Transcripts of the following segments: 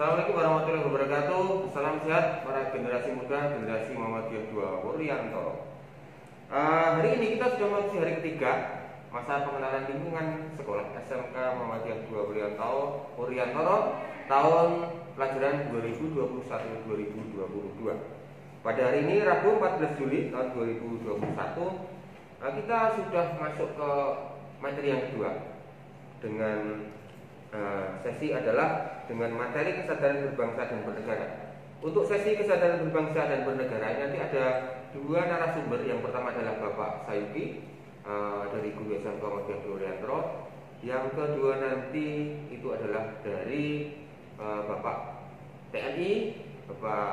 Assalamualaikum warahmatullahi wabarakatuh. Salam sehat para generasi muda, generasi Muhammadiyah 2 Wuryanto. Hari ini kita sudah memasuki hari ketiga masa pengenalan lingkungan sekolah SMK Muhammadiyah 2 Wuryanto tahun pelajaran 2021-2022. Pada hari ini Rabu 14 Juli tahun 2021, kita sudah masuk ke materi yang kedua dengan sesi adalah dengan materi kesadaran berbangsa dan bernegara. Untuk sesi kesadaran berbangsa dan bernegara nanti ada dua narasumber. Yang pertama adalah Bapak Sayuki dari Guru SMK Muhammadiyah 2 Wuryanto. Yang kedua nanti itu adalah dari Bapak TNI, Bapak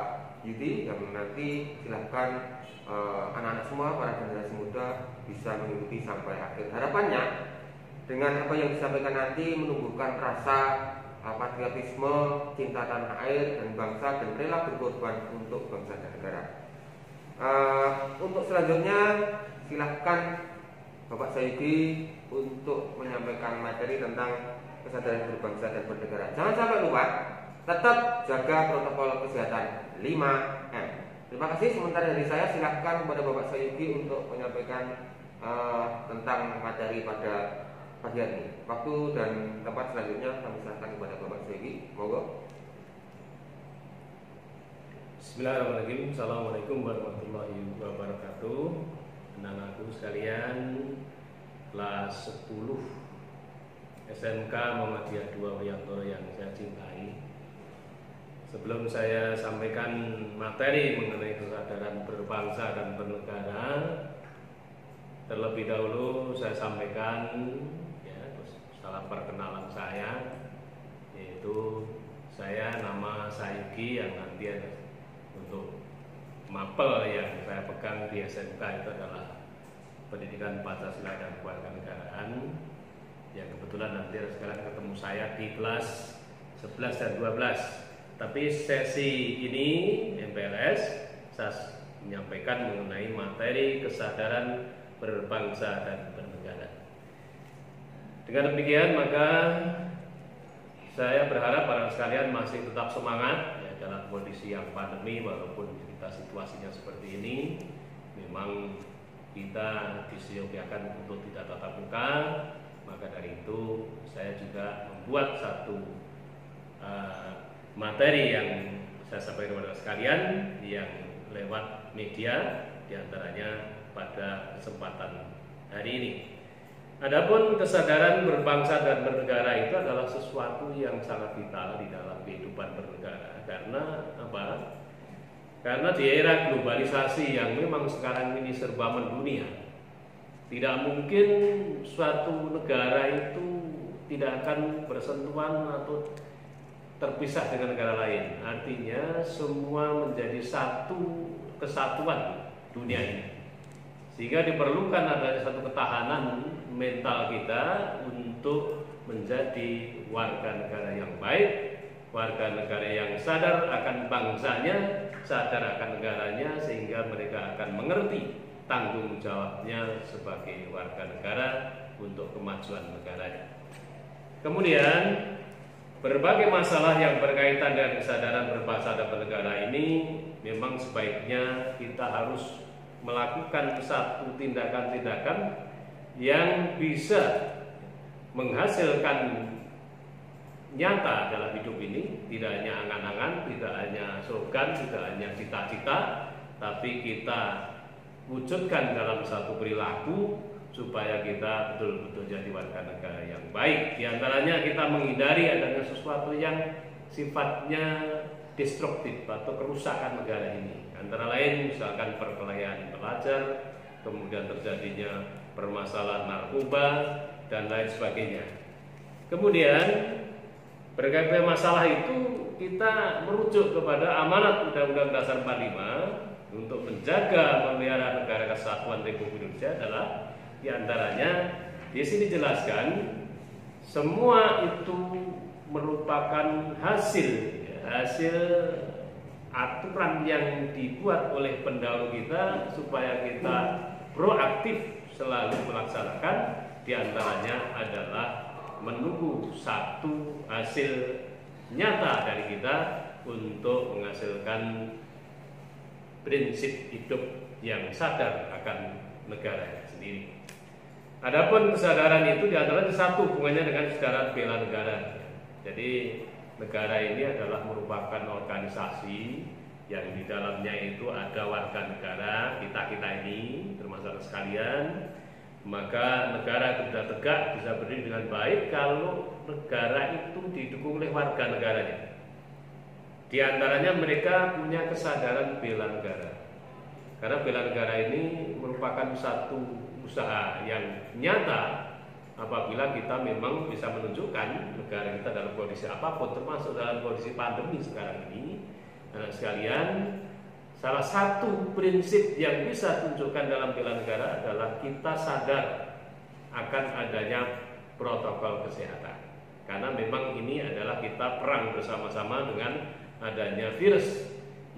Yudi, yang nanti silahkan anak-anak semua, para generasi muda bisa mengikuti sampai akhir. Harapannya dengan apa yang disampaikan nanti menumbuhkan rasa patriotisme, cinta tanah air dan bangsa, dan rela berkorban untuk bangsa dan negara. Untuk selanjutnya silahkan Bapak Sayuki untuk menyampaikan materi tentang kesadaran berbangsa dan bernegara. Jangan sampai lupa tetap jaga protokol kesehatan 5M. Terima kasih. Sementara dari saya silahkan kepada Bapak Sayuki untuk menyampaikan tentang materi pada pagi hari ini. Waktu dan tempat selanjutnya kami serahkan kepada Bapak Sayuki. Monggo. Bismillahirrahmanirrahim. Assalamualaikum warahmatullahi wabarakatuh. Anak-anakku sekalian, kelas 10 SMK Muhammadiyah 2 Wuryanto yang saya cintai. Sebelum saya sampaikan materi mengenai kesadaran berbangsa dan bernegara, terlebih dahulu saya sampaikan salam perkenalan saya, yaitu saya nama Sayuki, yang nanti ada untuk mapel yang saya pegang di SMK itu adalah Pendidikan Pancasila dan Kewarganegaraan, yang kebetulan nanti sekarang ketemu saya di kelas 11 dan 12. Tapi sesi ini MPLS saya menyampaikan mengenai materi kesadaran berbangsa dan bernegara. Dengan demikian maka saya berharap para sekalian masih tetap semangat ya, dalam kondisi yang pandemi, walaupun kita situasinya seperti ini. Memang kita disiapkan untuk tidak tatap muka, maka dari itu saya juga membuat satu materi yang saya sampaikan kepada sekalian yang lewat media, diantaranya pada kesempatan hari ini. Adapun kesadaran berbangsa dan bernegara itu adalah sesuatu yang sangat vital di dalam kehidupan bernegara. Karena apa? Karena di era globalisasi yang memang sekarang ini serba mendunia, tidak mungkin suatu negara itu tidak akan bersentuhan atau terpisah dengan negara lain. Artinya semua menjadi satu kesatuan dunia ini. Sehingga diperlukan adanya satu ketahanan mental kita untuk menjadi warga negara yang baik, warga negara yang sadar akan bangsanya, sadar akan negaranya, sehingga mereka akan mengerti tanggung jawabnya sebagai warga negara untuk kemajuan negaranya. Kemudian berbagai masalah yang berkaitan dengan kesadaran berbangsa dan bernegara ini memang sebaiknya kita harus melakukan satu tindakan-tindakan yang bisa menghasilkan nyata dalam hidup ini, tidak hanya angan-angan, tidak hanya slogan, tidak hanya cita-cita, tapi kita wujudkan dalam satu perilaku supaya kita betul-betul jadi warga negara yang baik. Di antaranya kita menghindari adanya sesuatu yang sifatnya destruktif atau kerusakan negara ini. Antara lain misalkan perkelahian pelajar, kemudian terjadinya permasalahan narkoba dan lain sebagainya. Kemudian berbagai masalah itu kita merujuk kepada amanat Undang-Undang Dasar 45 untuk menjaga memelihara negara kesatuan Republik Indonesia adalah diantaranya di sini jelaskan semua itu merupakan hasil aturan yang dibuat oleh pendahulu kita supaya kita proaktif selalu melaksanakan. Diantaranya adalah menunggu satu hasil nyata dari kita untuk menghasilkan prinsip hidup yang sadar akan negara sendiri. Adapun kesadaran itu diantaranya satu hubungannya dengan kesadaran bela negara. Jadi negara ini adalah merupakan organisasi yang di dalamnya itu ada warga negara, kita ini termasuk sekalian. Maka negara itu bisa tegak, bisa berdiri dengan baik kalau negara itu didukung oleh warga negaranya. Di antaranya mereka punya kesadaran bela negara. Karena bela negara ini merupakan satu usaha yang nyata apabila kita memang bisa menunjukkan negara kita dalam kondisi apapun, termasuk dalam kondisi pandemi sekarang ini. Anak sekalian, salah satu prinsip yang bisa tunjukkan dalam bela negara adalah kita sadar akan adanya protokol kesehatan. Karena memang ini adalah kita perang bersama-sama dengan adanya virus,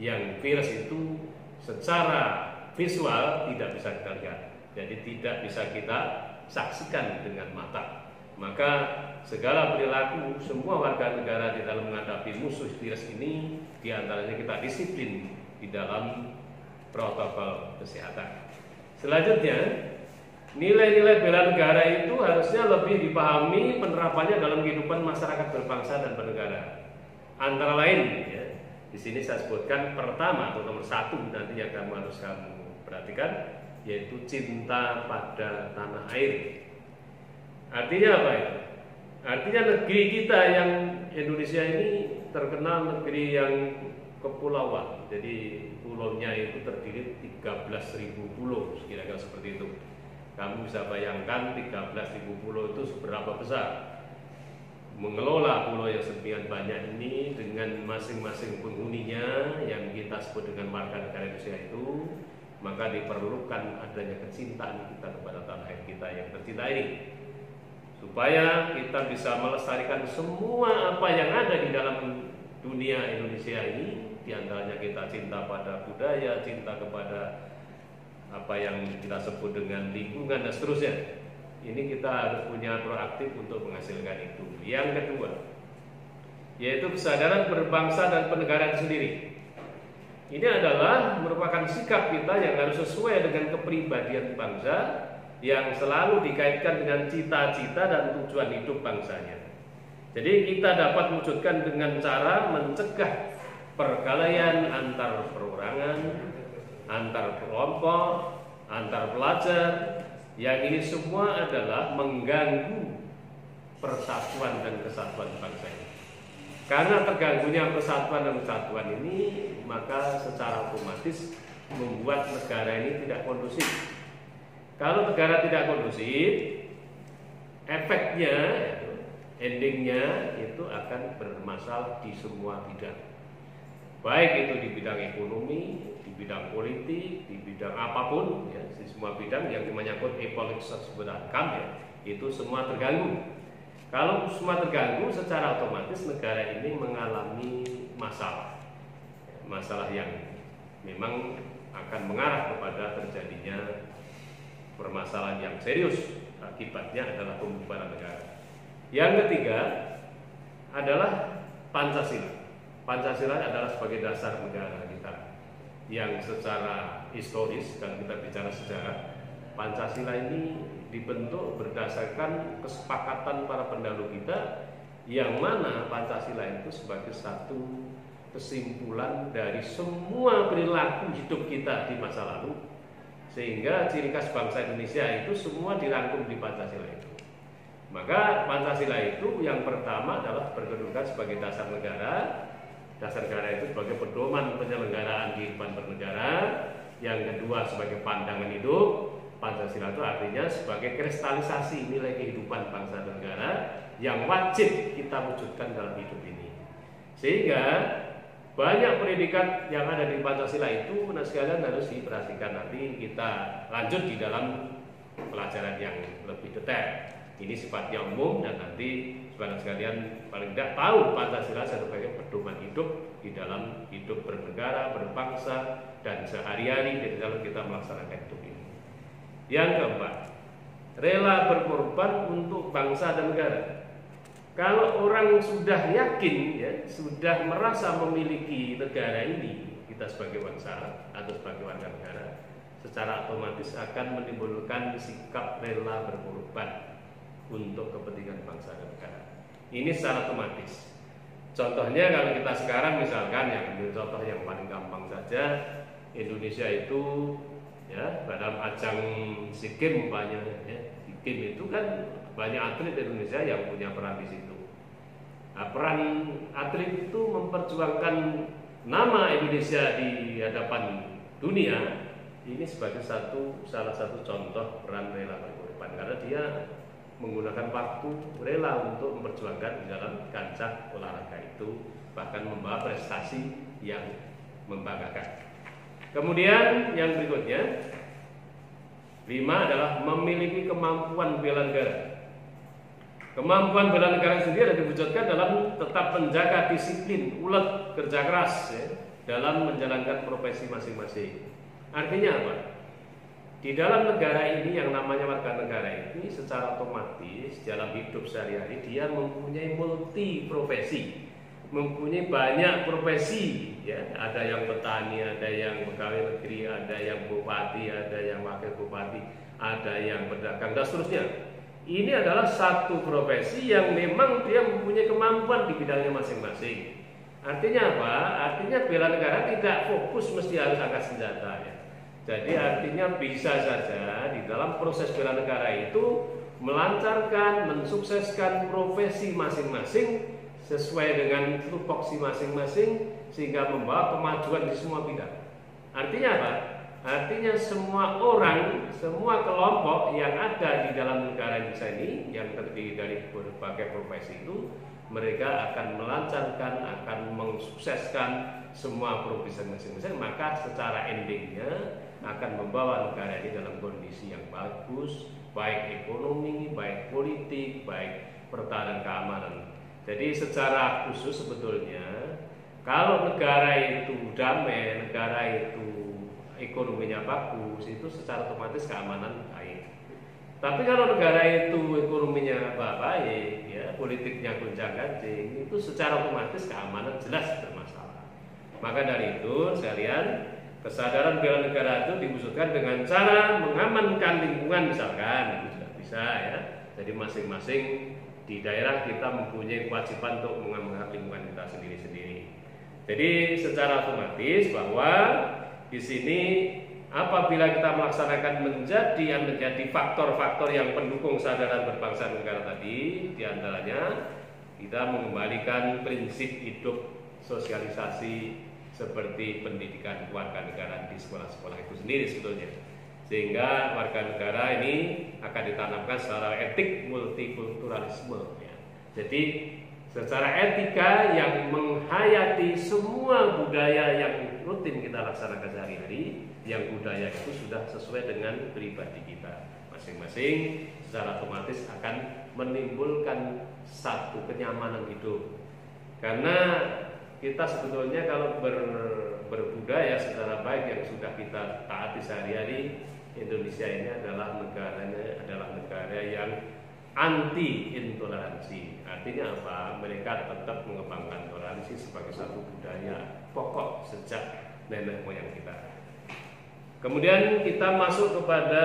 yang virus itu secara visual tidak bisa kita lihat, jadi tidak bisa kita saksikan dengan mata. Maka segala perilaku semua warga negara di dalam menghadapi musuh virus ini, diantaranya kita disiplin di dalam protokol kesehatan. Selanjutnya, nilai-nilai bela negara itu harusnya lebih dipahami penerapannya dalam kehidupan masyarakat berbangsa dan bernegara. Antara lain, ya, di sini saya sebutkan pertama atau nomor satu nanti yang harus kamu perhatikan, yaitu cinta pada tanah air. Artinya apa itu? Artinya negeri kita yang Indonesia ini terkenal negeri yang kepulauan. Jadi pulaunya itu terdiri 13.000 pulau, kira-kira seperti itu. Kamu bisa bayangkan 13.000 pulau itu seberapa besar. Mengelola pulau yang sedemikian banyak ini dengan masing-masing penghuninya yang kita sebut dengan warga negara Indonesia itu, maka diperlukan adanya kecintaan kita kepada tanah air kita yang tercinta ini, supaya kita bisa melestarikan semua apa yang ada di dalam dunia Indonesia ini. Di antaranya kita cinta pada budaya, cinta kepada apa yang kita sebut dengan lingkungan dan seterusnya. Ini kita harus punya proaktif untuk menghasilkan itu. Yang kedua, yaitu kesadaran berbangsa dan bernegara sendiri. Ini adalah merupakan sikap kita yang harus sesuai dengan kepribadian bangsa, yang selalu dikaitkan dengan cita-cita dan tujuan hidup bangsanya. Jadi kita dapat wujudkan dengan cara mencegah perkelahian antar perorangan, antar kelompok, antar pelajar. Yang ini semua adalah mengganggu persatuan dan kesatuan bangsa ini. Karena terganggunya persatuan dan kesatuan ini, maka secara otomatis membuat negara ini tidak kondusif. Kalau negara tidak kondusif, efeknya, endingnya itu akan bermasalah di semua bidang. Baik itu di bidang ekonomi, di bidang politik, di bidang apapun, ya, di semua bidang yang menyangkut e-politics sebenarnya, ya, itu semua terganggu. Kalau semua terganggu, secara otomatis negara ini mengalami masalah yang memang akan mengarah kepada terjadinya permasalahan yang serius. Akibatnya adalah pembubaran negara. Yang ketiga adalah Pancasila. Pancasila adalah sebagai dasar negara kita, yang secara historis, dan kita bicara sejarah, Pancasila ini dibentuk berdasarkan kesepakatan para pendahulu kita, yang mana Pancasila itu sebagai satu kesimpulan dari semua perilaku hidup kita di masa lalu, sehingga ciri khas bangsa Indonesia itu semua dirangkum di Pancasila itu. Maka Pancasila itu yang pertama adalah berkedudukan sebagai dasar negara. Dasar negara itu sebagai pedoman penyelenggaraan kehidupan bernegara. Yang kedua sebagai pandangan hidup. Pancasila itu artinya sebagai kristalisasi nilai kehidupan bangsa dan negara yang wajib kita wujudkan dalam hidup ini. Sehingga banyak predikat yang ada di Pancasila itu, nah sekalian harus diperhatikan. Nanti kita lanjut di dalam pelajaran yang lebih detail. Ini sifatnya umum, dan nanti sekalian paling tidak tahu Pancasila sebagai pedoman hidup di dalam hidup bernegara, berbangsa, dan sehari-hari di dalam kita melaksanakan hidup ini. Yang keempat, rela berkorban untuk bangsa dan negara. Kalau orang sudah yakin, ya, sudah merasa memiliki negara ini, kita sebagai bangsa atau sebagai warga negara, secara otomatis akan menimbulkan sikap rela berkorban untuk kepentingan bangsa dan negara. Ini secara otomatis. Contohnya kalau kita sekarang misalkan, yang ambil contoh yang paling gampang saja, Indonesia itu ya dalam ajang SEA Games umpamanya, ya, SEA Games itu kan banyak atlet Indonesia yang punya peran di situ. Nah, peran atlet itu memperjuangkan nama Indonesia di hadapan dunia. Ini sebagai salah satu contoh peran rela berkorban, karena dia menggunakan waktu rela untuk memperjuangkan di dalam kancah olahraga itu, bahkan membawa prestasi yang membanggakan. Kemudian yang berikutnya, 5 adalah memiliki kemampuan bela negara. Kemampuan bela negara sendiri ada diwujudkan dalam tetap menjaga disiplin, ulet, kerja keras, ya, dalam menjalankan profesi masing-masing. Artinya apa? Di dalam negara ini yang namanya warga negara ini secara otomatis dalam hidup sehari-hari dia mempunyai multi profesi, mempunyai banyak profesi, ya. Ada yang petani, ada yang pegawai negeri, ada yang bupati, ada yang wakil bupati, ada yang pedagang dan seterusnya. Ini adalah satu profesi yang memang dia mempunyai kemampuan di bidangnya masing-masing. Artinya apa? Artinya bela negara tidak fokus mesti harus angkat senjata, ya. Jadi artinya bisa saja di dalam proses bela negara itu melancarkan, mensukseskan profesi masing-masing sesuai dengan tupoksi masing-masing sehingga membawa kemajuan di semua bidang. Artinya apa? Artinya semua orang, semua kelompok yang ada di dalam negara Indonesia ini yang terdiri dari berbagai profesi itu, mereka akan melancarkan, akan mensukseskan semua profesi masing-masing, maka secara endingnya akan membawa negara ini dalam kondisi yang bagus, baik ekonomi, baik politik, baik pertahanan keamanan. Jadi secara khusus sebetulnya kalau negara itu damai, negara itu ekonominya bagus, itu secara otomatis keamanan baik. Tapi kalau negara itu ekonominya baik, ya, politiknya gonjang-ganjing, itu secara otomatis keamanan jelas bermasalah. Maka dari itu sekalian, kesadaran bela negara itu diwujudkan dengan cara mengamankan lingkungan misalkan, itu juga bisa, ya. Jadi masing-masing di daerah kita mempunyai kewajiban untuk mengamankan lingkungan kita sendiri-sendiri. Jadi secara otomatis bahwa di sini apabila kita melaksanakan menjadi faktor-faktor yang pendukung kesadaran berbangsa dan negara tadi, diantaranya kita mengembalikan prinsip hidup sosialisasi seperti pendidikan warga negara di sekolah-sekolah itu sendiri sebetulnya, sehingga warga negara ini akan ditanamkan secara etik multikulturalisme, ya. Jadi secara etika yang menghayati semua budaya yang rutin kita laksanakan sehari-hari, yang budaya itu sudah sesuai dengan pribadi kita masing-masing, secara otomatis akan menimbulkan satu kenyamanan hidup. Karena kita sebetulnya kalau berbudaya secara baik yang sudah kita taati sehari-hari, Indonesia ini adalah negara yang anti intoleransi. Artinya apa? Mereka tetap mengembangkan toleransi sebagai satu budaya pokok sejak nenek moyang kita. Kemudian kita masuk kepada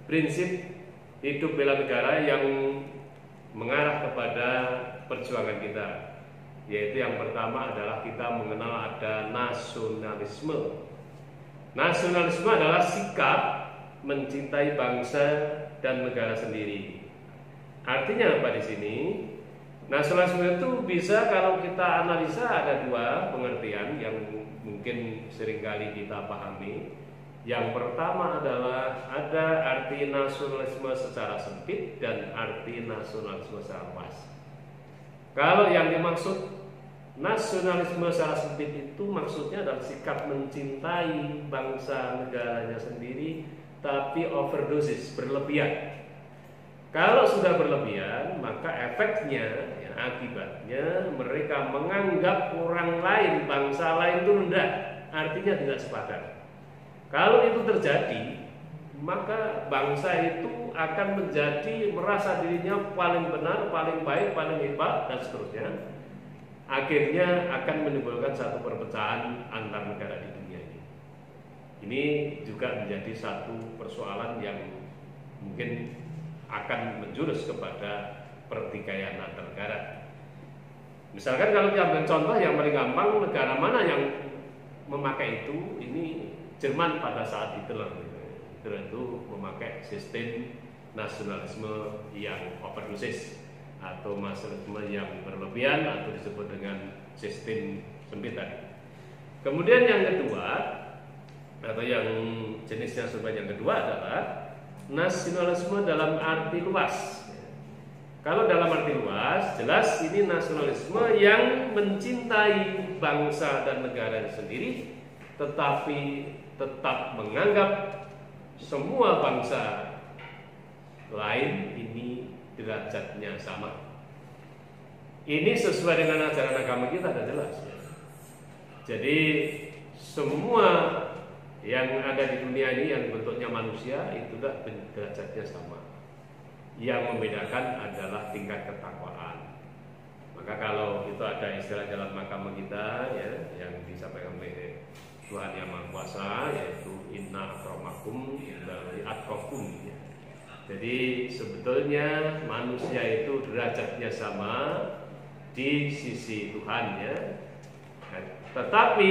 prinsip hidup bela negara yang mengarah kepada perjuangan kita, yaitu yang pertama adalah kita mengenal ada nasionalisme. Nasionalisme adalah sikap mencintai bangsa dan negara sendiri. Artinya apa di sini? Nasionalisme itu bisa kalau kita analisa ada dua pengertian yang mungkin seringkali kita pahami. Yang pertama adalah ada arti nasionalisme secara sempit dan arti nasionalisme secara luas. Kalau yang dimaksud nasionalisme secara sempit itu maksudnya adalah sikap mencintai bangsa negaranya sendiri tapi overdosis, berlebihan. Kalau sudah berlebihan, maka efeknya, ya, akibatnya mereka menganggap orang lain, bangsa lain itu rendah, artinya tidak sepadan. Kalau itu terjadi, maka bangsa itu akan menjadi merasa dirinya paling benar, paling baik, paling hebat, dan seterusnya. Akhirnya akan menimbulkan satu perpecahan antar negara di dunia ini. Ini juga menjadi satu persoalan yang mungkin akan menjurus kepada pertikaian antar negara. Misalkan kalau kita ambil contoh yang paling gampang, negara mana yang memakai itu? Ini Jerman pada saat Hitler itu memakai sistem nasionalisme yang overdosis atau nasionalisme yang berlebihan atau disebut dengan sistem sempit tadi. Kemudian yang kedua atau yang jenis nasionalisme yang kedua adalah nasionalisme dalam arti luas. Kalau dalam arti luas, jelas ini nasionalisme yang mencintai bangsa dan negara sendiri, tetapi tetap menganggap semua bangsa lain ini derajatnya sama. Ini sesuai dengan ajaran agama kita, sudah jelas. Jadi semua yang ada di dunia ini yang bentuknya manusia itu sudah derajatnya sama. Yang membedakan adalah tingkat ketakwaan. Maka kalau itu ada istilah dalam agama kita ya, yang disampaikan oleh Tuhan Yang Maha Kuasa, yaitu inna akramakum indallahi atqakum ya. Jadi sebetulnya manusia itu derajatnya sama di sisi Tuhan ya. Tetapi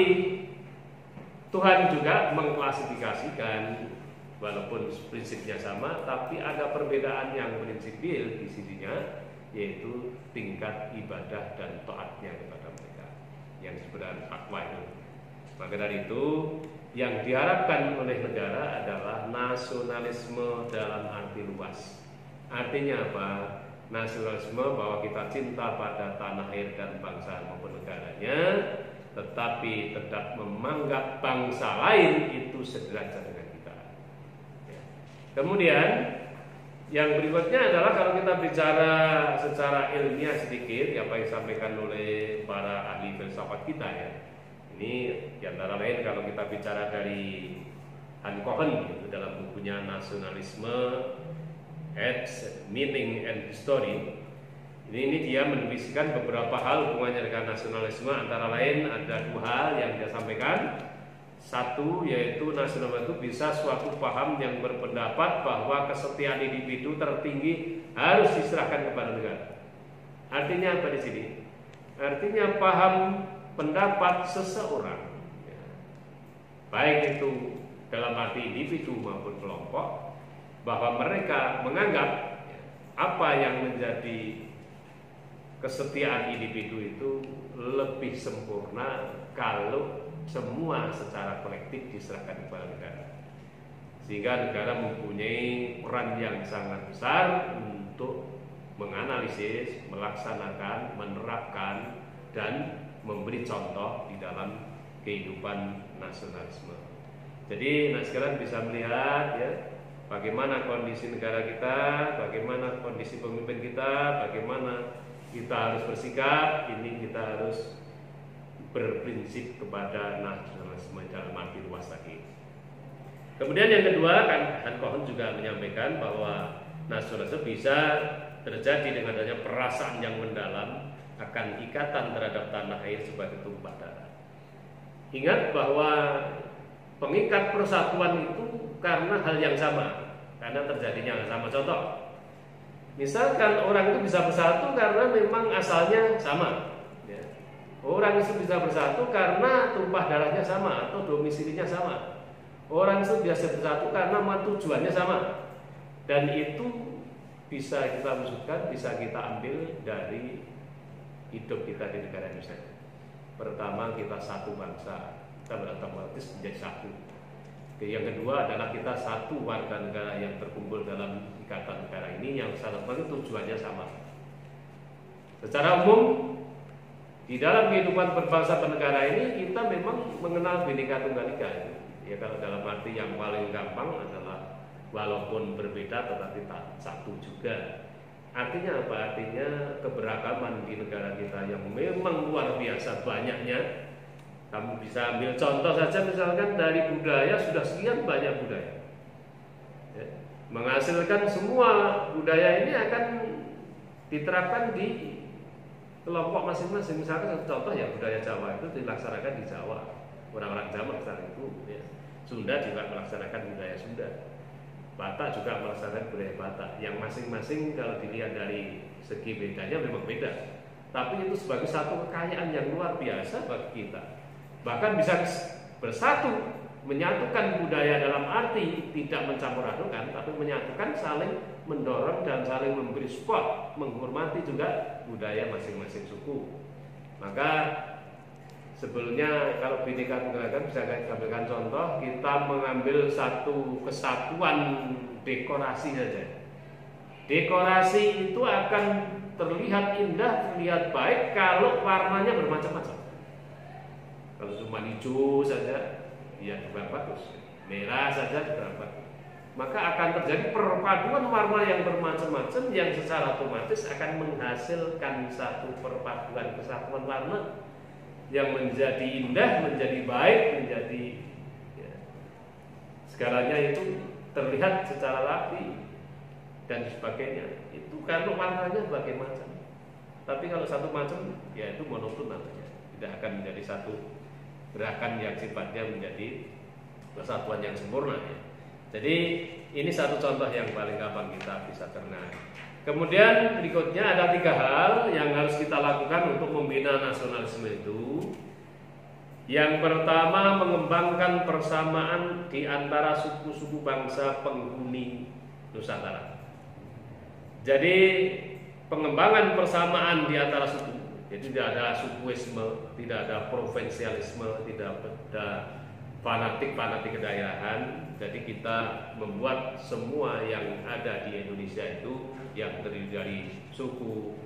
Tuhan juga mengklasifikasikan, walaupun prinsipnya sama, tapi ada perbedaan yang prinsipil di sisinya, yaitu tingkat ibadah dan taatnya kepada mereka, yang sebenarnya takwa itu. Maka dari itu yang diharapkan oleh negara adalah nasionalisme dalam arti luas. Artinya apa? Nasionalisme bahwa kita cinta pada tanah air dan bangsa maupun negaranya, tetapi tetap menganggap bangsa lain itu sederajat dengan kita. Kemudian yang berikutnya adalah kalau kita bicara secara ilmiah sedikit, apa yang disampaikan oleh para ahli filsafat kita ya. Ini diantara lain kalau kita bicara dari Han Cohen itu dalam bukunya Nasionalisme, Age, Meaning and History. Ini dia menuliskan beberapa hal hubungannya dengan nasionalisme, antara lain ada dua hal yang dia sampaikan. Satu, yaitu nasionalisme itu bisa suatu paham yang berpendapat bahwa kesetiaan individu tertinggi harus diserahkan kepada negara. Artinya apa di sini? Artinya paham pendapat seseorang, ya, baik itu dalam arti individu maupun kelompok, bahwa mereka menganggap ya, apa yang menjadi kesetiaan individu itu lebih sempurna kalau semua secara kolektif diserahkan kepada negara, sehingga negara mempunyai peran yang sangat besar untuk menganalisis, melaksanakan, menerapkan, dan memberi contoh di dalam kehidupan nasionalisme. Jadi sekarang bisa melihat ya, bagaimana kondisi negara kita, bagaimana kondisi pemimpin kita, bagaimana kita harus bersikap. Ini kita harus berprinsip kepada nasionalisme dalam arti luas lagi. Kemudian yang kedua, kan Han Cohen juga menyampaikan bahwa nasionalisme bisa terjadi dengan adanya perasaan yang mendalam akan ikatan terhadap tanah air sebagai tumpah darah. Ingat bahwa pengikat persatuan itu karena hal yang sama, karena terjadinya hal sama. Contoh, misalkan orang itu bisa bersatu karena memang asalnya sama ya. Orang itu bisa bersatu karena tumpah darahnya sama atau domisilinya sama. Orang itu biasa bersatu karena tujuannya sama. Dan itu bisa kita wujudkan, bisa kita ambil dari hidup kita di negara Indonesia. Pertama, kita satu bangsa, kita otomatis menjadi satu. Yang kedua adalah kita satu warga negara yang terkumpul dalam ikatan negara ini, yang salah satu tujuannya sama. Secara umum di dalam kehidupan berbangsa bernegara ini kita memang mengenal Bhinneka Tunggal Ika. Ya, kalau dalam arti yang paling gampang adalah walaupun berbeda tetapi tak satu juga. Artinya apa? Artinya keberagaman di negara kita yang memang luar biasa banyaknya. Kamu bisa ambil contoh saja, misalkan dari budaya sudah sekian banyak budaya. ya, menghasilkan semua budaya ini akan diterapkan di kelompok masing-masing. Misalkan contoh ya, budaya Jawa itu dilaksanakan di Jawa, orang-orang Jawa misalnya itu ya. Sunda juga melaksanakan budaya Sunda, Batak juga melaksanakan budaya Batak, yang masing-masing kalau dilihat dari segi bedanya memang beda, tapi itu sebagai satu kekayaan yang luar biasa bagi kita. Bahkan bisa bersatu, menyatukan budaya dalam arti tidak mencampur adukan, tapi menyatukan, saling mendorong dan saling memberi support, menghormati juga budaya masing-masing suku. Maka sebelumnya kalau Bhinneka Tunggal Ika bisa kita ambilkan contoh, kita mengambil satu kesatuan dekorasi saja. Dekorasi itu akan terlihat indah, terlihat baik kalau warnanya bermacam-macam. Kalau cuma hijau saja, ya kurang bagus. Merah saja kurang bagus. Maka akan terjadi perpaduan warna yang bermacam-macam yang secara otomatis akan menghasilkan satu perpaduan kesatuan warna yang menjadi indah, menjadi baik, menjadi ya, segalanya itu terlihat secara rapi dan sebagainya. Itu kalau warnanya berbagai macam. Tapi kalau satu macam, ya itu monoton namanya. Tidak akan menjadi satu gerakan yang sifatnya menjadi kesatuan yang sempurna ya. Jadi ini satu contoh yang paling gampang kita bisa kenal. Kemudian berikutnya ada 3 hal yang harus kita lakukan untuk membina nasionalisme itu. Yang pertama, mengembangkan persamaan di antara suku-suku bangsa penghuni Nusantara. Jadi pengembangan persamaan di antara suku, jadi tidak ada sukuisme, tidak ada provinsialisme, tidak ada fanatik kedaerahan. Jadi kita membuat semua yang ada di Indonesia itu yang terdiri dari suku,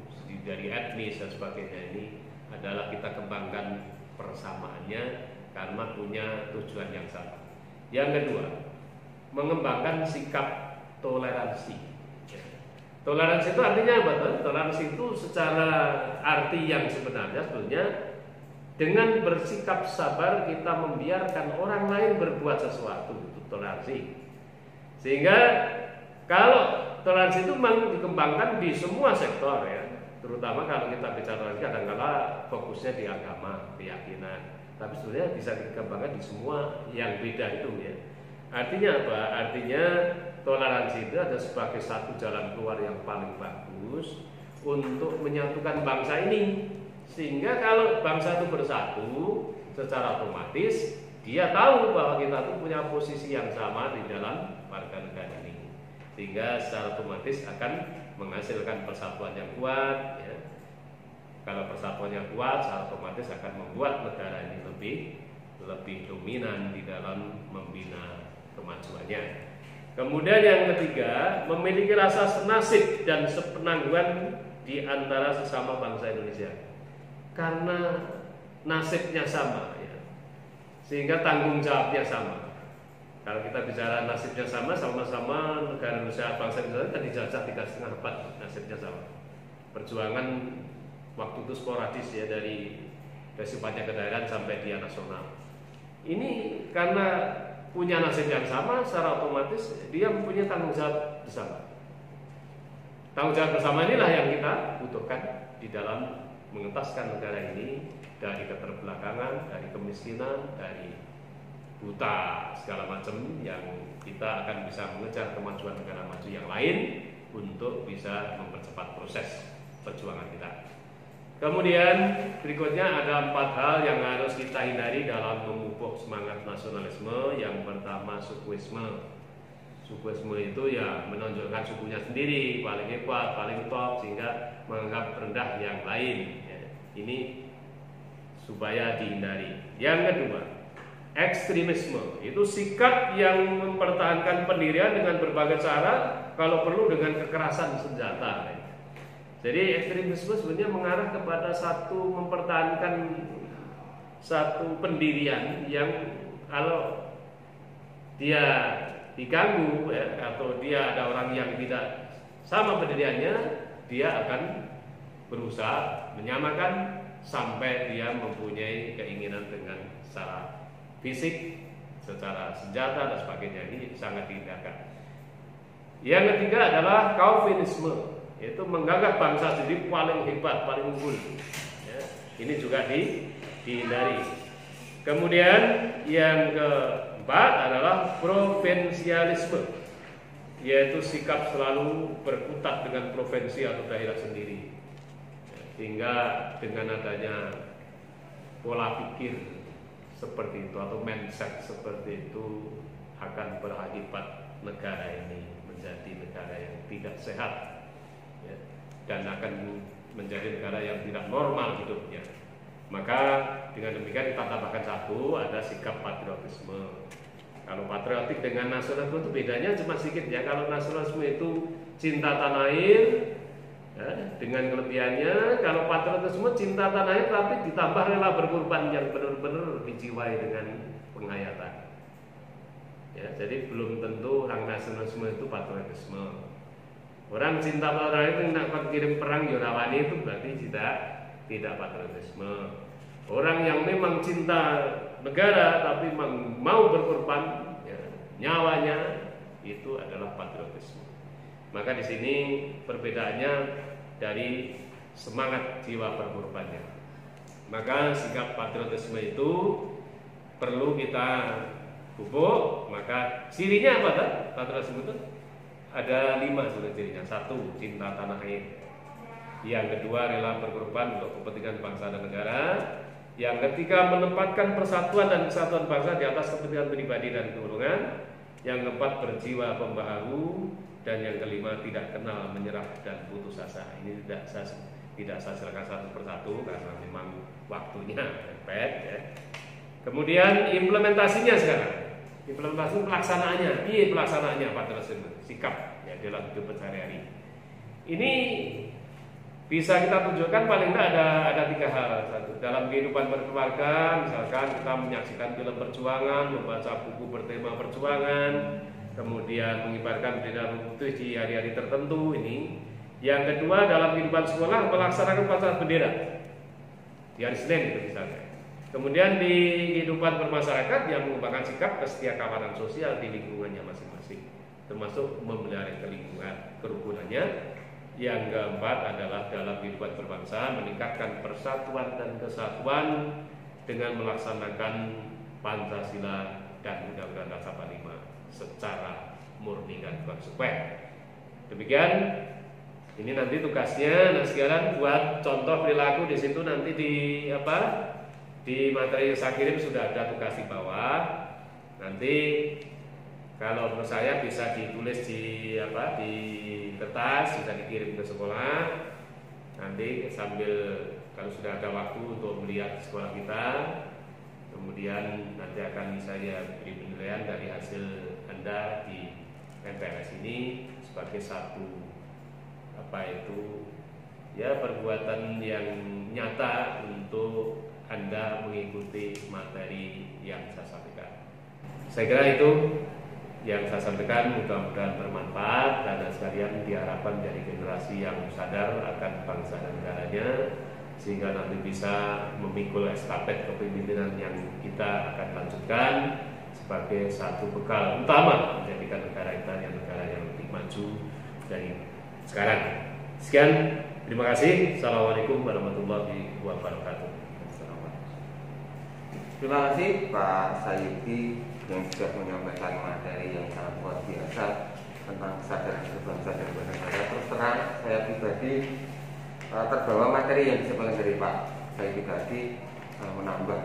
dari etnis dan sebagainya ini adalah kita kembangkan persamaannya karena punya tujuan yang sama. Yang kedua, mengembangkan sikap toleransi. Toleransi itu artinya apa? Toleransi itu secara arti yang sebenarnya sebetulnya dengan bersikap sabar kita membiarkan orang lain berbuat sesuatu, itu toleransi. Sehingga kalau toleransi itu memang dikembangkan di semua sektor ya, terutama kalau kita bicara toleransi kadang-kala fokusnya di agama, keyakinan, tapi sebenarnya bisa dikembangkan di semua yang beda itu ya. Artinya apa? Artinya toleransi itu ada sebagai satu jalan keluar yang paling bagus untuk menyatukan bangsa ini. Sehingga kalau bangsa itu bersatu, secara otomatis dia tahu bahwa kita itu punya posisi yang sama di dalam warga negara ini. Sehingga secara otomatis akan menghasilkan persatuan yang kuat ya. Kalau persatuan yang kuat, secara otomatis akan membuat negara ini lebih dominan di dalam membina kemajuannya. Kemudian yang ketiga, memiliki rasa senasib dan sepenangguhan di antara sesama bangsa Indonesia. Karena nasibnya sama ya, sehingga tanggung jawabnya sama. Kalau kita bicara nasibnya sama, sama-sama negara Indonesia, bangsa Indonesia kan dijajah 3,5 abad, nasibnya sama. Perjuangan waktu itu sporadis ya, dari sifatnya kedaerahan sampai dia nasional. Ini karena punya nasib yang sama, secara otomatis dia mempunyai tanggung jawab bersama. Tanggung jawab bersama inilah yang kita butuhkan di dalam mengentaskan negara ini dari keterbelakangan, dari kemiskinan, dari buta segala macam, yang kita akan bisa mengejar kemajuan negara maju yang lain untuk bisa mempercepat proses perjuangan kita. Kemudian berikutnya ada 4 hal yang harus kita hindari dalam memupuk semangat nasionalisme. Yang pertama, sukuisme. Sukuisme itu ya menonjolkan sukunya sendiri paling hebat, paling top, sehingga menganggap rendah yang lain ya. Ini supaya dihindari. Yang kedua, ekstremisme. Itu sikap yang mempertahankan pendirian dengan berbagai cara, kalau perlu dengan kekerasan senjata ya. Jadi ekstremisme sebenarnya mengarah kepada satu mempertahankan satu pendirian yang kalau dia diganggu ya, atau dia ada orang yang tidak sama pendiriannya, dia akan berusaha menyamakan sampai dia mempunyai keinginan dengan secara fisik, secara senjata dan sebagainya. Ini sangat dihindarkan. Yang ketiga adalah Calvinisme, yaitu menganggap bangsa sendiri paling hebat, paling unggul. Ya, ini juga dihindari. Kemudian yang keempat adalah provinsialisme, yaitu sikap selalu berkutat dengan provinsi atau daerah sendiri. Sehingga dengan adanya pola pikir seperti itu atau mindset seperti itu akan berakibat negara ini menjadi negara yang tidak sehat, ya, dan akan menjadi negara yang tidak normal hidupnya. Maka dengan demikian kita tambahkan satu, ada sikap patriotisme. Kalau patriotik dengan nasionalisme itu bedanya cuma sedikit ya. Kalau nasionalisme itu cinta tanah air, ya, dengan kelebihannya. Kalau patriotisme cinta tanah air tapi ditambah rela berkorban yang benar-benar dijiwai dengan penghayatan. Ya, jadi belum tentu orang nasionalisme itu patriotisme. Orang cinta tanah air nak kirim perang Yorawani itu berarti tidak patriotisme. Orang yang memang cinta negara tapi memang mau berkorban, ya, nyawanya, itu adalah patriotisme. Maka di sini perbedaannya dari semangat jiwa berkorbannya. Maka sikap patriotisme itu perlu kita pupuk. Maka cirinya apa tak? Patriotisme itu ada 5 sebenarnya cirinya. 1, cinta tanah air. Yang kedua, rela berkorban untuk kepentingan bangsa dan negara. Yang ketiga, menempatkan persatuan dan kesatuan bangsa di atas kepentingan pribadi dan golongan. Yang keempat, berjiwa pembaharu. Dan yang kelima, tidak kenal menyerah dan putus asa. Ini tidak saya silakan satu persatu karena memang waktunya mepet, ya. Kemudian implementasinya sekarang. Implementasi pelaksanaannya. Iya, pelaksanaannya patriotisme, sikap, ya, dalam hidup sehari-hari. Ini bisa kita tunjukkan paling tidak ada 3 hal. Satu, dalam kehidupan berkeluarga, misalkan kita menyaksikan film perjuangan, membaca buku bertema perjuangan, kemudian mengibarkan bendera putih di hari-hari tertentu ini. Yang kedua, dalam kehidupan sekolah melaksanakan upacara bendera di hari Senin itu misalnya. Kemudian di kehidupan bermasyarakat yang mengembangkan sikap kesetiakawanan sosial di lingkungannya masing-masing, termasuk memelihara kerukunannya. Yang keempat adalah dalam kehidupan berbangsa meningkatkan persatuan dan kesatuan dengan melaksanakan Pancasila dan Undang-Undang Dasar 45 secara murni dan konsekuen. Demikian, ini nanti tugasnya. Nah, sekarang buat contoh perilaku di situ nanti di materi yang saya kirim sudah ada tugas di bawah. Nanti kalau menurut saya bisa ditulis di kertas, bisa dikirim ke sekolah. Nanti sambil kalau sudah ada waktu untuk melihat sekolah kita, kemudian nanti akan saya beri penilaian dari hasil Anda di MPLS ini sebagai satu perbuatan yang nyata untuk Anda mengikuti materi yang saya sampaikan. Saya kira itu yang saya sampaikan, mudah-mudahan bermanfaat dan sekalian diharapkan menjadi generasi yang sadar akan bangsa dan negaranya, sehingga nanti bisa memikul estafet kepemimpinan yang kita akan lanjutkan sebagai satu bekal utama menjadikan negara kita yang negara yang lebih maju dari sekarang. Sekian, terima kasih. Assalamualaikum warahmatullahi wabarakatuh. Terima kasih Pak Sayuti yang sudah menyampaikan materi yang sangat luar biasa tentang kesadaran berbangsa dan bernegara. Terus terang, saya pribadi terbawa materi yang disampaikan dari Pak Sayuti tadi, menambah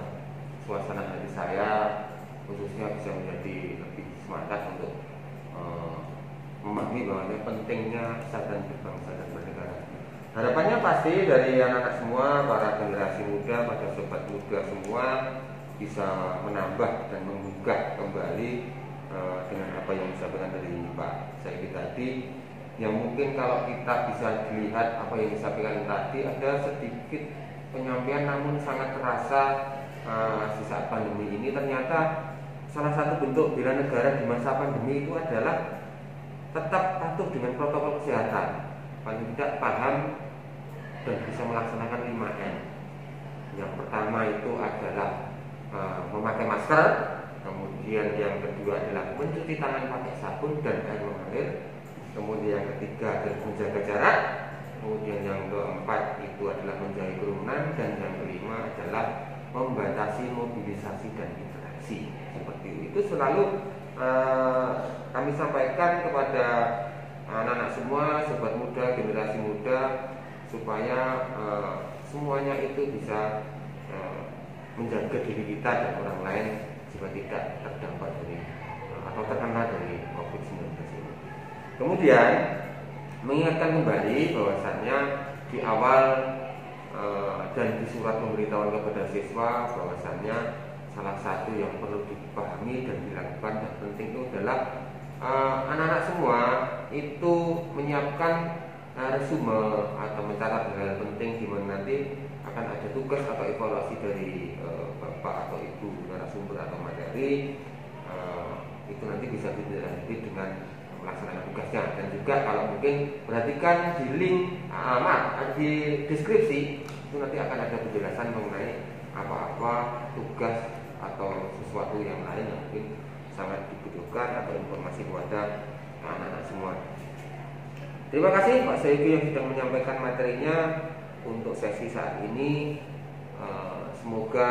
suasana hati saya, khususnya bisa menjadi lebih semangat untuk memahami bahwa pentingnya kesadaran berbangsa dan bernegara. Harapannya pasti dari anak-anak semua, para generasi muda, pada sobat muda semua bisa menambah dan menggugah kembali dengan apa yang disampaikan dari Pak Sayuti tadi. Yang mungkin kalau kita bisa dilihat apa yang disampaikan tadi, ada sedikit penyampaian namun sangat terasa di saat pandemi ini. Ternyata salah satu bentuk bela negara di masa pandemi itu adalah tetap patuh dengan protokol kesehatan, paling tidak paham dan bisa melaksanakan 5M. Yang pertama itu adalah memakai masker, kemudian yang kedua adalah mencuci tangan pakai sabun dan air mengalir, kemudian yang ketiga adalah menjaga jarak, kemudian yang keempat itu adalah menjauhi kerumunan, dan yang kelima adalah membatasi mobilisasi dan interaksi. Seperti itu selalu kami sampaikan kepada anak-anak semua, sobat muda, generasi muda, supaya semuanya itu bisa menjaga diri kita dan orang lain supaya tidak terdampak dari atau terkena dari COVID-19 ini. Kemudian mengingatkan kembali bahwasannya di awal dan di surat pemberitahuan kepada siswa bahwasannya salah satu yang perlu dipahami dan dilakukan dan penting itu adalah anak-anak semua itu menyiapkan resume atau mencatat hal penting di mana nanti akan ada tugas atau evaluasi dari bapak atau ibu narasumber atau materi. Itu nanti bisa dilanjuti dengan melaksanakan tugasnya, dan juga kalau mungkin perhatikan di link di deskripsi itu nanti akan ada penjelasan mengenai apa-apa tugas atau sesuatu yang lain yang mungkin sangat dibutuhkan atau informasi kepada anak-anak semua. Terima kasih Pak Saifi yang sudah menyampaikan materinya untuk sesi saat ini. Semoga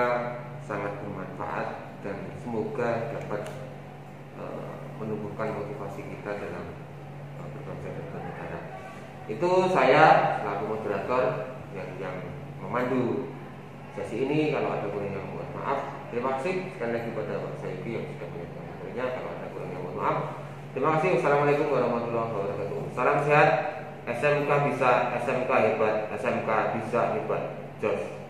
sangat bermanfaat dan semoga dapat menumbuhkan motivasi kita dalam berbangsa dan bernegara. Itu saya selaku moderator yang memandu sesi ini. Kalau ada kurang yang mohon maaf. Terima kasih sekali lagi kepada Pak Saifi yang sudah menyampaikan materinya. Kalau ada kurang yang mohon maaf. Terima kasih. Wassalamualaikum warahmatullahi wabarakatuh. Salam sehat. SMK bisa, SMK hebat, SMK bisa hebat. Jos.